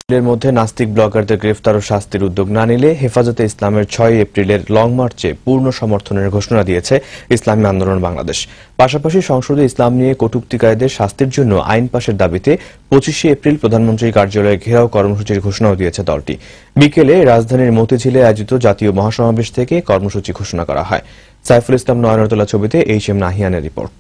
এর মধ্যে নাস্তিক ব্লগারদের গ্রেফতার ও শাস্তির উদ্যোগ না নিলে হেফাজতে ইসলামের 6 এপ্রিলের লং মার্চে পূর্ণ সমর্থনের ঘোষণা দিয়েছে ইসলামী আন্দোলন বাংলাদেশ। পাশাপাশি সংসদে ইসলাম নিয়ে কটূক্তিকারীদের শাস্তির জন্য আইন পাশের দাবিতে 25 এপ্রিল প্রধানমন্ত্রীর কার্যালয়ে ঘেরাও কর্মসূচির ঘোষণাও দিয়েছে দলটি। বিকেলে রাজধানীর মতিঝিলে আয়োজিত জাতীয় মহাসমাবেশ থেকে কর্মসূচি ঘোষণা করা হয়। সাইফুল ইসলাম নয়নের তোলা ছবিতে HM নাহিয়ানের রিপোর্ট।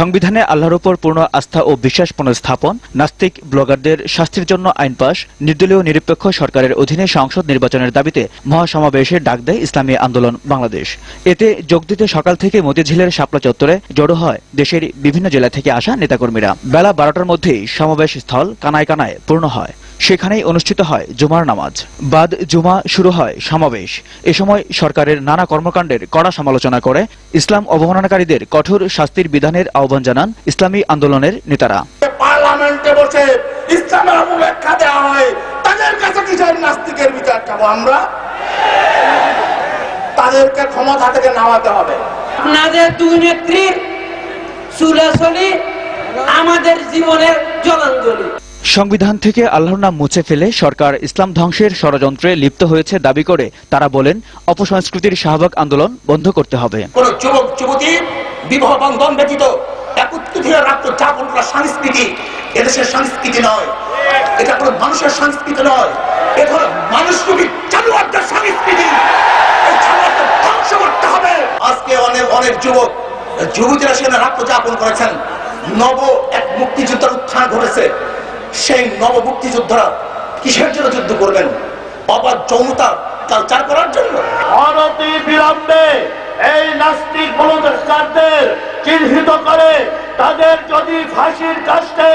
সংবিধানে আল্লাহর উপর পূর্ণ আস্থা ও বিশ্বাস পুনঃস্থাপন, নাস্তিক ব্লগারদের শাস্তির জন্য আইন পাশ, নির্দলীয় নিরপেক্ষ সরকারের অধীনে সংসদ নির্বাচনের দাবিতে মহাসমাবেশের ডাক দেয় ইসলামী আন্দোলন বাংলাদেশ। এতে যোগ দিতে সকাল থেকে মতিঝিলের শাপলা চত্বরে জড়ো হয় দেশের বিভিন্ন জেলা থেকে আসা নেতাকর্মীরা। বেলা 12টার মধ্যেই সমাবেশ স্থল কানায় কানায় পূর্ণ হয়। সেখানেই অনুষ্ঠিত হয় জুমার নামাজ। বাদ জুমা শুরু হয় সমাবেশ। এ সময় সরকারের নানা কর্মকাণ্ডের কড়া সমালোচনা করে ইসলাম অবমাননাকারীদের কঠোর শাস্তির বিধানের আহ্বান জানান ইসলামী আন্দোলনের নেতারা। পার্লামেন্টে বসে ইসলামের অপব্যাখ্যা দেওয়া হয়, তাদের কাছে কিসের নাস্তিকের বিচার চাবো আমরা? তাদেরকে ক্ষমতা থেকে নামাতে হবে। আপনাদের দুই নেত্রীর চুলাচলি আমাদের জীবনের জলাঞ্জলি। সংবিধান থেকে আল্লাহর নাম মুছে ফেলে সরকার ইসলাম ধ্বংসের ষড়যন্ত্রে লিপ্ত হয়েছে দাবি করে তারা বলেন, অপসংস্কৃতির শাহবাগ আন্দোলন বন্ধ করতে হবে। কোন যুবক যুবতী বিবাহ বন্ধন ব্যতীত একত্রিত রাত্র যাপন করা সংস্কৃতি এদেশের সংস্কৃতি নয়, এটা কোনো মানুষের সংস্কৃতি নয়, এটা হলো মানুষরূপী জানোয়ারদের সংস্কৃতি। এই জানোয়ারকে ধ্বংস করতে হবে। আজকে অনেক যুবক যুবতীরা সেখানে রাত্র যাপন করেছেন। নব এক মুক্তিযুদ্ধের উত্থান ঘটেছে। সেই নব মুক্তিযোদ্ধারা কিসের জন্য যুদ্ধ করবেন? অবাধ যৌনতা কালচার করার জন্য? অনতি বিলম্বে এই নাস্তিক বলদস্কারদের চিহ্নিত করে তাদের যদি ফাঁসির কাস্টে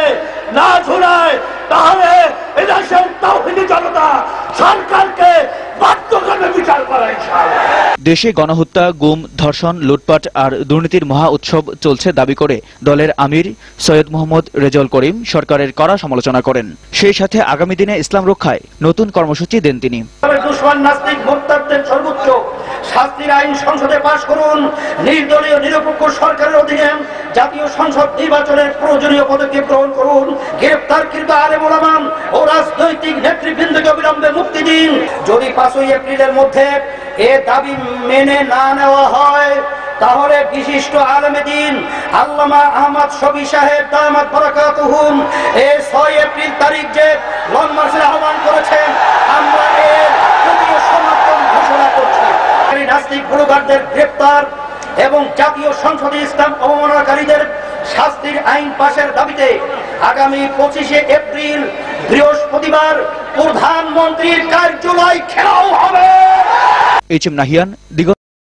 না ঝুলায়, তাহলে এদেশের তাওহীদি জনতা সরকারকে বাধ্য করবে বিচার করা ইনশাআল্লাহ। দেশে গণহত্যা, গুম, ধর্ষণ, লুটপাট আর দুর্নীতির মহা উৎসব চলছে দাবি করে দলের আমির সৈয়দ মোহাম্মদ রেজাউল করিম সরকারের কড়া সমালোচনা করেন। সেই সাথে আগামী দিনে ইসলাম রক্ষায় নতুন কর্মসূচি দেন তিনি। দুশমন নাস্তিক মুরতাদদের সর্বোচ্চ শাস্তির আইন সংসদে পাশ করুন। নির্দলীয় নিরপেক্ষ সরকারের অধীনে জাতীয় সংসদ নির্বাচনের প্রয়োজনীয় পদক্ষেপ গ্রহণ করুন। গ্রেফতারকৃত আলেম ওলামা ও রাজনৈতিক নেতৃবৃন্দকে অবিলম্বে মুক্তি দিন। যদি 5 এপ্রিলের মধ্যে এ দাবি মেনে না নেওয়া হয়, তাহলে বিশিষ্ট আলেমে দ্বীন আল্লামা আহমদ শফি সাহেব দামাত বারাকাতুহুম 6 এপ্রিল তারিখ যে লং মার্চের আহ্বান করেছেন, আমরা এর তৃতীয় সমর্থন ঘোষণা করছি। নাস্তিক ব্লগারদের গ্রেফতার এবং জাতীয় সংসদে ইসলাম অবমাননাকারীদের শাস্তির আইন পাশের দাবিতে আগামী 25 এপ্রিল বৃহস্পতিবার প্রধানমন্ত্রীর কার্যালয় ঘেরাও হবে। HM নাহিয়ান।